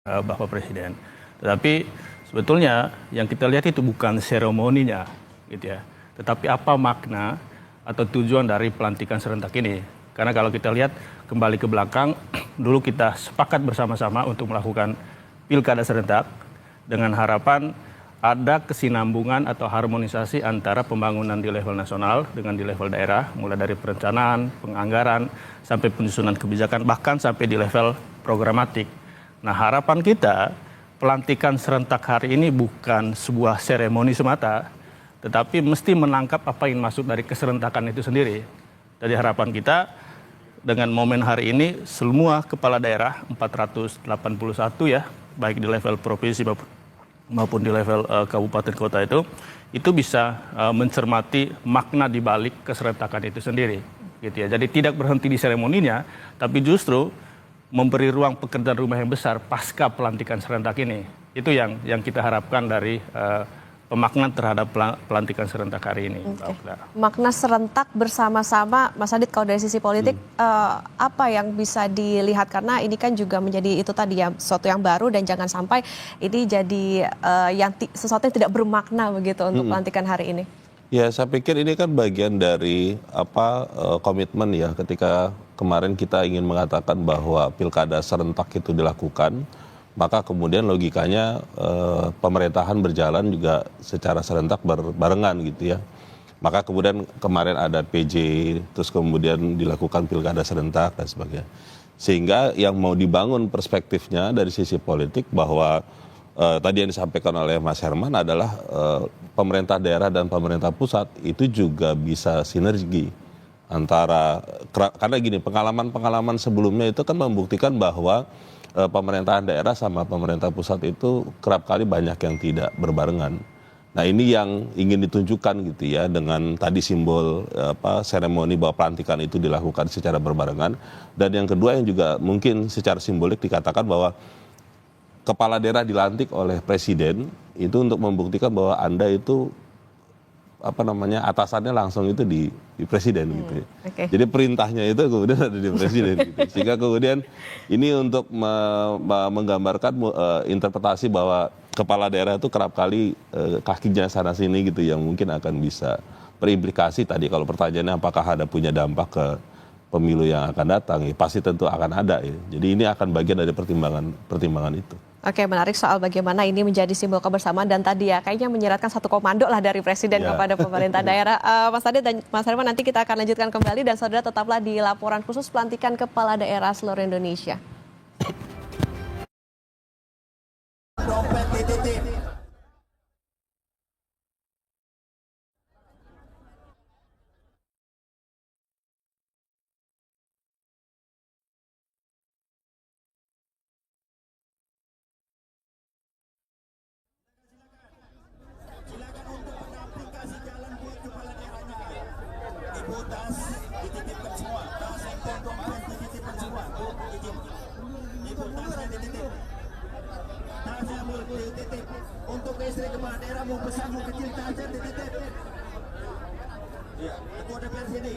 Bapak Presiden. Tetapi sebetulnya yang kita lihat itu bukan seremoninya, gitu ya. Tetapi apa makna atau tujuan dari pelantikan serentak ini? Karena kalau kita lihat kembali ke belakang, dulu kita sepakat bersama-sama untuk melakukan pilkada serentak dengan harapan ada kesinambungan atau harmonisasi antara pembangunan di level nasional dengan di level daerah, mulai dari perencanaan, penganggaran, sampai penyusunan kebijakan, bahkan sampai di level programatik. Nah, harapan kita pelantikan serentak hari ini bukan sebuah seremoni semata, tetapi mesti menangkap apa yang masuk dari keserentakan itu sendiri. Jadi harapan kita dengan momen hari ini semua kepala daerah 481 ya, baik di level provinsi maupun di level kabupaten kota itu bisa mencermati makna di balik keserentakan itu sendiri, gitu ya. Jadi tidak berhenti di seremoninya, tapi justru memberi ruang pekerjaan rumah yang besar pasca pelantikan serentak ini. Itu yang kita harapkan dari pemaknaan terhadap pelantikan serentak hari ini. Okay. Makna serentak bersama-sama, Mas Adit, kalau dari sisi politik apa yang bisa dilihat, karena ini kan juga menjadi itu tadi ya, sesuatu yang baru dan jangan sampai ini jadi sesuatu yang tidak bermakna begitu untuk pelantikan hari ini. Ya, saya pikir ini kan bagian dari komitmen ya, ketika kemarin kita ingin mengatakan bahwa pilkada serentak itu dilakukan, maka kemudian logikanya pemerintahan berjalan juga secara serentak barengan gitu ya. Maka kemudian kemarin ada PJ, terus kemudian dilakukan pilkada serentak dan sebagainya. Sehingga yang mau dibangun perspektifnya dari sisi politik bahwa tadi yang disampaikan oleh Mas Herman adalah pemerintah daerah dan pemerintah pusat itu juga bisa sinergi antara, karena gini, pengalaman sebelumnya itu kan membuktikan bahwa pemerintahan daerah sama pemerintah pusat itu kerap kali banyak yang tidak berbarengan. Nah, ini yang ingin ditunjukkan gitu ya, dengan tadi simbol seremoni bahwa pelantikan itu dilakukan secara berbarengan. Dan yang kedua yang juga mungkin secara simbolik dikatakan bahwa kepala daerah dilantik oleh presiden itu untuk membuktikan bahwa Anda itu atasannya langsung itu di presiden gitu ya. Okay. Jadi perintahnya itu kemudian ada di presiden gitu. Sehingga kemudian ini untuk menggambarkan interpretasi bahwa kepala daerah itu kerap kali kakinya sana sini gitu, yang mungkin akan bisa berimplikasi tadi kalau pertanyaannya apakah ada punya dampak ke pemilu yang akan datang, ya pasti tentu akan ada ya. Jadi ini akan bagian dari pertimbangan itu. Oke, menarik soal bagaimana ini menjadi simbol kebersamaan dan tadi ya kayaknya menyeratkan satu komando lah dari presiden kepada pemerintah daerah. Mas Adit dan Mas Herman, nanti kita akan lanjutkan kembali dan saudara tetaplah di laporan khusus pelantikan kepala daerah seluruh Indonesia. Dititipkan semua, tas handphone, dompet dititipkan semua. Ibu tasnya dititip. Tasnya dititip. Untuk istri kepala daerah mau besar mau kecil tasnya dititip. Ya, ketua DPR sini.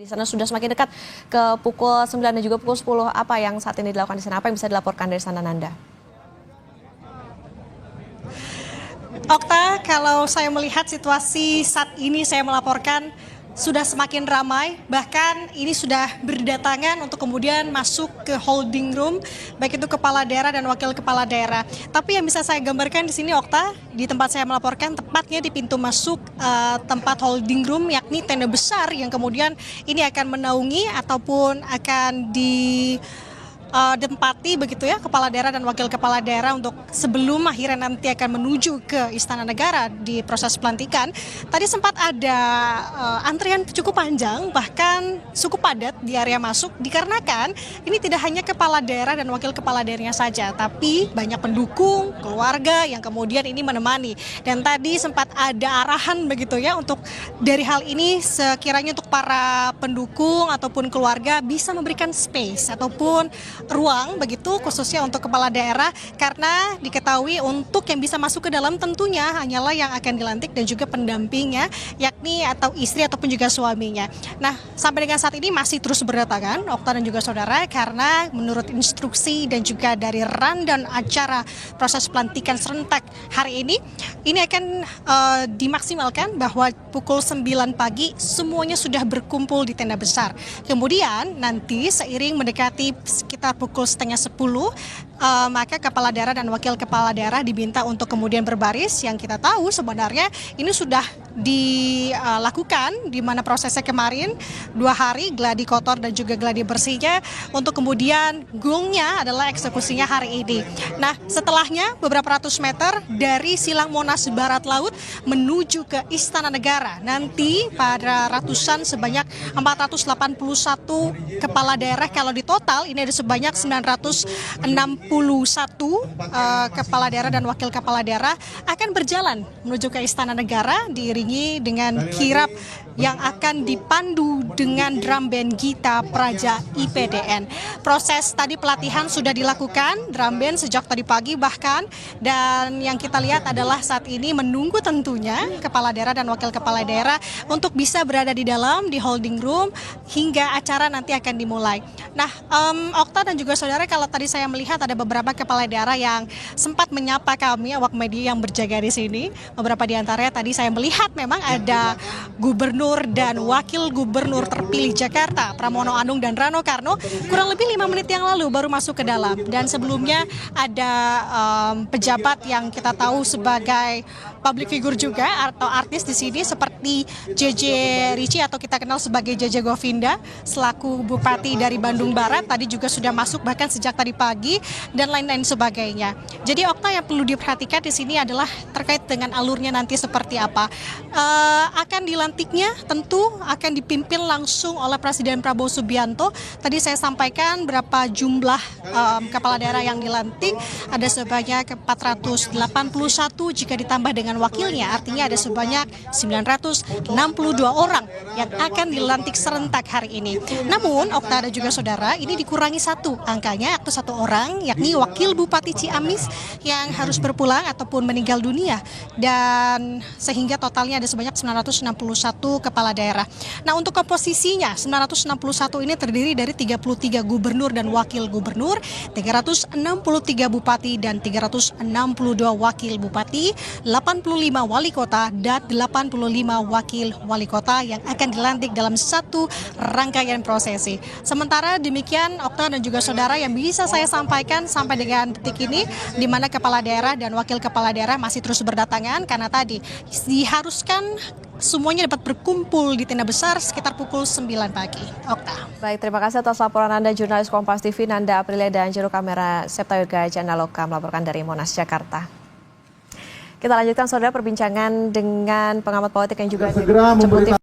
Di sana sudah semakin dekat ke pukul 9 dan juga pukul 10. Apa yang saat ini dilakukan di sana? Apa yang bisa dilaporkan dari sana, Nanda? Okta, kalau saya melihat situasi saat ini saya melaporkan sudah semakin ramai, bahkan ini sudah berdatangan untuk kemudian masuk ke holding room, baik itu kepala daerah dan wakil kepala daerah. Tapi yang bisa saya gambarkan di sini, Okta, di tempat saya melaporkan, tepatnya di pintu masuk tempat holding room, yakni tenda besar yang kemudian ini akan menaungi ataupun akan ditempati begitu ya kepala daerah dan wakil kepala daerah untuk sebelum akhirnya nanti akan menuju ke Istana Negara di proses pelantikan. Tadi sempat ada antrian cukup panjang, bahkan cukup padat di area masuk dikarenakan ini tidak hanya kepala daerah dan wakil kepala daerahnya saja, tapi banyak pendukung, keluarga yang kemudian ini menemani. Dan tadi sempat ada arahan begitu ya untuk dari hal ini sekiranya untuk para pendukung ataupun keluarga bisa memberikan space ataupun ruang begitu khususnya untuk kepala daerah, karena diketahui untuk yang bisa masuk ke dalam tentunya hanyalah yang akan dilantik dan juga pendampingnya, yakni atau istri ataupun juga suaminya. Nah, sampai dengan saat ini masih terus berdatangan Okta dan juga saudara, karena menurut instruksi dan juga dari rundown acara proses pelantikan serentak hari ini akan dimaksimalkan bahwa pukul 9 pagi semuanya sudah berkumpul di tenda besar. Kemudian nanti seiring mendekati sekitar pukul setengah 10, maka kepala daerah dan wakil kepala daerah diminta untuk kemudian berbaris. Yang kita tahu sebenarnya ini sudah dilakukan di mana prosesnya kemarin 2 hari gladi kotor dan juga gladi bersihnya, untuk kemudian gongnya adalah eksekusinya hari ini. Nah, setelahnya beberapa ratus meter dari Silang Monas Barat Laut menuju ke Istana Negara. Nanti pada ratusan sebanyak 481 kepala daerah, kalau di total ini ada sebanyak 961 kepala daerah dan wakil kepala daerah akan berjalan menuju ke Istana Negara diiringi dengan kirap yang akan dipandu dengan drum band Gita Praja IPDN. Proses tadi pelatihan sudah dilakukan drum band sejak tadi pagi bahkan, dan yang kita lihat adalah saat ini menunggu tentunya kepala daerah dan wakil kepala daerah untuk bisa berada di dalam di holding room hingga acara nanti akan dimulai. Nah, Okta dan juga saudara, kalau tadi saya melihat ada beberapa kepala daerah yang sempat menyapa kami awak media yang berjaga di sini. Beberapa di antaranya tadi saya melihat memang ada gubernur dan wakil gubernur terpilih Jakarta Pramono Anung dan Rano Karno kurang lebih 5 menit yang lalu baru masuk ke dalam. Dan sebelumnya ada pejabat yang kita tahu sebagai public figure juga atau artis di sini seperti JJ Ricci atau kita kenal sebagai JJ Govinda selaku Bupati dari Bandung Barat, tadi juga sudah masuk bahkan sejak tadi pagi dan lain-lain sebagainya. Jadi Okta, yang perlu diperhatikan di sini adalah terkait dengan alurnya nanti seperti apa. Akan dilantiknya tentu akan dipimpin langsung oleh Presiden Prabowo Subianto. Tadi saya sampaikan berapa jumlah kepala daerah yang dilantik, ada sebanyak 481 jika ditambah dengan wakilnya, artinya ada sebanyak 962 orang yang akan dilantik serentak hari ini. Namun Okta dan juga saudara, ini dikurangi satu angkanya, yaitu 1 orang, yakni wakil Bupati Ciamis yang harus berpulang ataupun meninggal dunia, dan sehingga totalnya ada sebanyak 961 kepala daerah. Nah, untuk komposisinya 961 ini terdiri dari 33 gubernur dan wakil gubernur, 363 bupati dan 362 wakil bupati, 85 wali kota dan 85 wakil wali kota yang akan dilantik dalam satu rangkaian prosesi. Sementara demikian Okta dan juga saudara yang bisa saya sampaikan sampai dengan detik ini, di mana kepala daerah dan wakil kepala daerah masih terus berdatangan karena tadi diharuskan semuanya dapat berkumpul di tenda besar sekitar pukul 9 pagi. Okta. Baik, terima kasih atas laporan Anda, jurnalis Kompas TV Nanda Aprilia dan juru kamera Septa Yoga Janaloka melaporkan dari Monas, Jakarta. Kita lanjutkan saudara perbincangan dengan pengamat politik yang juga segera Cebul TV.